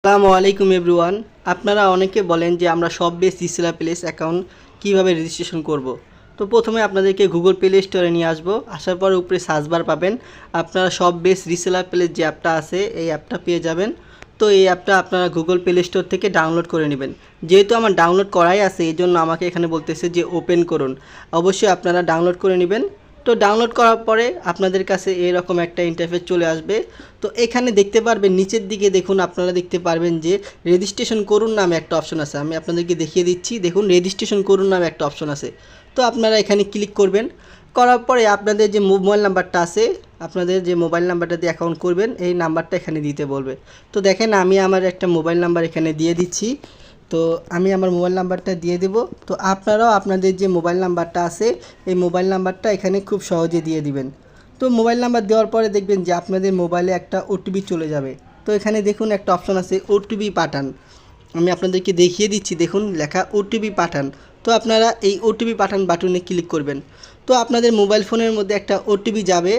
আসসালামু আলাইকুম এভরিওয়ান। আপনারা অনেকে বলেন যে আমরা সব বেস রিসেলার প্লেস অ্যাকাউন্ট কীভাবে রেজিস্ট্রেশন করব। তো প্রথমে আপনাদেরকে গুগল প্লে স্টোরে নিয়ে আসবো। আসার পর উপরে সার্চ বার পাবেন, আপনারা সব বেস রিসেলার প্লেস যে অ্যাপটা আছে এই অ্যাপটা পেয়ে যাবেন। তো এই অ্যাপটা আপনারা গুগল প্লে স্টোর থেকে ডাউনলোড করে নেবেন। যেহেতু আমার ডাউনলোড করাই আছে এই জন্য আমাকে এখানে বলতেছে যে ওপেন করুন। অবশ্যই আপনারা ডাউনলোড করে নেবেন। তো ডাউনলোড করার পরে আপনাদের কাছে এরকম একটা ইন্টারফেস চলে আসবে। তো এখানে দেখতে পারবেন নিচের দিকে দেখুন, আপনারা দেখতে পারবেন যে রেজিস্ট্রেশন করুন নামে একটা অপশন আছে। আমি আপনাদেরকে দেখিয়ে দিচ্ছি, দেখুন রেজিস্ট্রেশন করুন নামে একটা অপশন আছে। তো আপনারা এখানে ক্লিক করবেন। করার পরে আপনাদের যে মোবাইল নাম্বারটা আছে, আপনাদের যে মোবাইল নাম্বারটা দিয়ে অ্যাকাউন্ট করবেন এই নাম্বারটা এখানে দিতে বলবে। তো দেখেন আমি আমার একটা মোবাইল নাম্বার এখানে দিয়ে দিচ্ছি। তো আমি আমার মোবাইল নাম্বারটা দিয়ে দেব। তো আপনারাও আপনাদের যে মোবাইল নাম্বারটা আছে এই মোবাইল নাম্বারটা এখানে খুব সহজে দিয়ে দিবেন। তো মোবাইল নাম্বার দেওয়ার পরে দেখবেন যে আপনাদের মোবাইলে একটা ওটিপি চলে যাবে। তো এখানে দেখুন একটা অপশন আছে ওটিপি পাঠান। আমি আপনাদেরকে দেখিয়ে দিচ্ছি, দেখুন লেখা ওটিপি পাঠান। তো আপনারা এই ওটিপি পাঠান বাটনে ক্লিক করবেন। তো আপনাদের মোবাইল ফোনের মধ্যে একটা ওটিপি যাবে।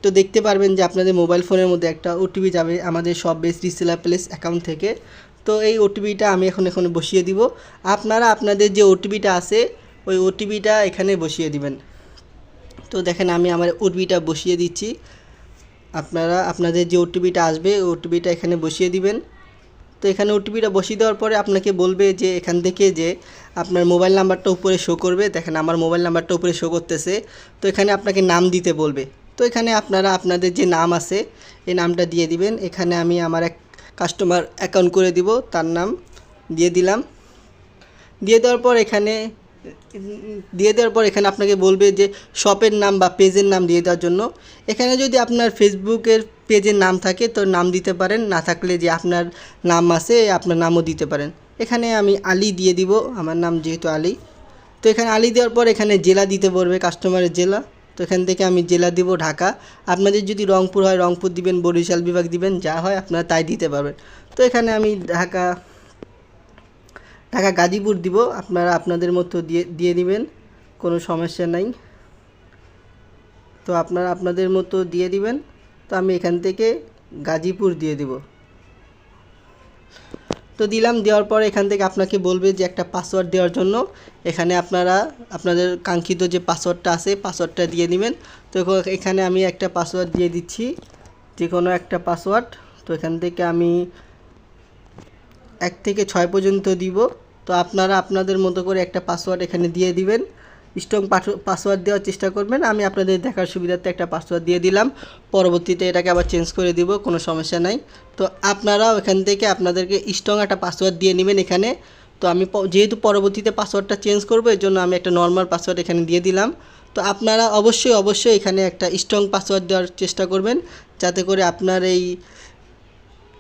তো দেখতে পারবেন যে আপনাদের মোবাইল ফোনের মধ্যে একটা ওটিপি যাবে আমাদের সব বেস রিসেলার প্লেস অ্যাকাউন্ট থেকে। তো এই ওটিপিটা আমি এখন বসিয়ে দিব। আপনারা আপনাদের যে ওটিপিটা আছে ওই ওটিপিটা এখানে বসিয়ে দিবেন। তো দেখেন আমি আমার ওটিপিটা বসিয়ে দিচ্ছি। আপনারা আপনাদের যে ওটিপিটা আসবে ওই ওটিপিটা এখানে বসিয়ে দিবেন। তো এখানে ওটিপিটা বসিয়ে দেওয়ার পরে আপনাকে বলবে যে এখান থেকে যে আপনার মোবাইল নাম্বারটা উপরে শো করবে। দেখেন আমার মোবাইল নাম্বারটা উপরে শো করতেছে। তো এখানে আপনাকে নাম দিতে বলবে। তো এখানে আপনারা আপনাদের যে নাম আছে এই নামটা দিয়ে দিবেন। এখানে আমি আমার এক কাস্টমার অ্যাকাউন্ট করে দিব, তার নাম দিয়ে দিলাম। দিয়ে দেওয়ার পর এখানে আপনাকে বলবে যে শপের নাম বা পেজের নাম দিয়ে দেওয়ার জন্য। এখানে যদি আপনার ফেসবুকের পেজের নাম থাকে তো নাম দিতে পারেন, না থাকলে যে আপনার নাম আছে আপনার নামও দিতে পারেন। এখানে আমি আলী দিয়ে দিব, আমার নাম যেহেতু আলী। তো এখানে আলী দেওয়ার পর এখানে জেলা দিতে বলবে, কাস্টমারের জেলা। তো এখান থেকে আমি জেলা দিব ঢাকা। আপনাদের যদি রংপুর হয় রংপুর দিবেন, বরিশাল বিভাগ দিবেন, যা হয় আপনারা তাই দিতে পারবেন। তো এখানে আমি ঢাকা গাজীপুর দিব। আপনারা আপনাদের মতো দিয়ে দিবেন, কোনো সমস্যা নাই। তো আপনারা আপনাদের মতো দিয়ে দিবেন। তো আমি এখান থেকে গাজীপুর দিয়ে দিব। তো দিলাম, দেওয়ার পরে এখান থেকে আপনাকে বলবে যে একটা পাসওয়ার্ড দেওয়ার জন্য। এখানে আপনারা আপনাদের কাঙ্ক্ষিত যে পাসওয়ার্ডটা আছে পাসওয়ার্ডটা দিয়ে দিবেন। তো এখানে আমি একটা পাসওয়ার্ড দিয়ে দিচ্ছি, যে কোনো একটা পাসওয়ার্ড। তো এখান থেকে আমি 1 থেকে 6 পর্যন্ত দিব। তো আপনারা আপনাদের মতো করে একটা পাসওয়ার্ড এখানে দিয়ে দিবেন। স্ট্রং পাসওয়ার্ড দেওয়ার চেষ্টা করবেন। আমি আপনাদের দেখার সুবিধার্থে একটা পাসওয়ার্ড দিয়ে দিলাম। পরবর্তীতে এটাকে আবার চেঞ্জ করে দিব, কোনো সমস্যা নাই। তো আপনারাও এখান থেকে আপনাদেরকে স্ট্রং একটা পাসওয়ার্ড দিয়ে নেবেন এখানে। তো আমি যেহেতু পরবর্তীতে পাসওয়ার্ডটা চেঞ্জ করবো এর জন্য আমি একটা নর্মাল পাসওয়ার্ড এখানে দিয়ে দিলাম। তো আপনারা অবশ্যই এখানে একটা স্ট্রং পাসওয়ার্ড দেওয়ার চেষ্টা করবেন, যাতে করে আপনার এই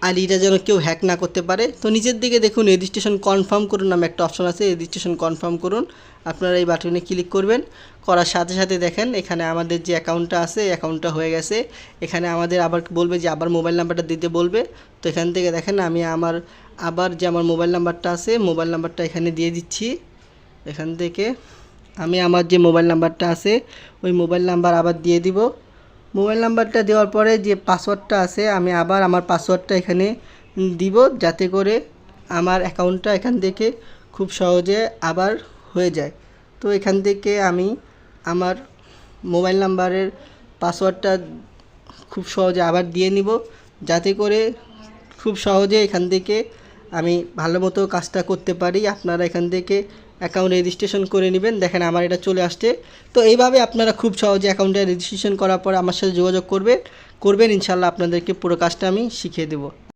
আইডিটা যেন কেউ হ্যাক না করতে পারে। তো নিচের দিকে দেখুন রেজিস্ট্রেশন কনফার্ম করুন নামে একটা অপশন আছে, রেজিস্ট্রেশন কনফার্ম করুন। আপনারা এই বাটনে ক্লিক করবেন। করার সাথে সাথে দেখেন এখানে আমাদের যে অ্যাকাউন্টটা আছে অ্যাকাউন্টটা হয়ে গেছে। এখানে আমাদের আবার বলবে যে আবার মোবাইল নাম্বারটা দিতে বলবে। তো এখান থেকে দেখেন আমি আমার মোবাইল নাম্বারটা আছে মোবাইল নাম্বারটা এখানে দিয়ে দিচ্ছি। এখান থেকে আমি আমার যে মোবাইল নাম্বারটা আছে ওই মোবাইল নাম্বার আবার দিয়ে দিব। মোবাইল নাম্বারটা দেওয়ার পরে যে পাসওয়ার্ডটা আছে আমি আবার আমার পাসওয়ার্ডটা এখানে দিব, যাতে করে আমার অ্যাকাউন্টটা এখান থেকে খুব সহজে আবার হয়ে যায়। তো এখান থেকে আমি আমার মোবাইল নাম্বারের পাসওয়ার্ডটা খুব সহজে আবার দিয়ে নিব, যাতে করে খুব সহজে এখান থেকে আমি ভালো মতো কাজটা করতে পারি। আপনারা এখান থেকে অ্যাকাউন্ট রেজিস্ট্রেশন করে নেবেন। দেখেন আমার এটা চলে আসছে। তো এইভাবে আপনারা খুব সহজে অ্যাকাউন্টে রেজিস্ট্রেশন করার পর আমার সাথে যোগাযোগ করবেন। ইনশাল্লাহ আপনাদেরকে পুরো কাজটা আমি শিখিয়ে দেবো।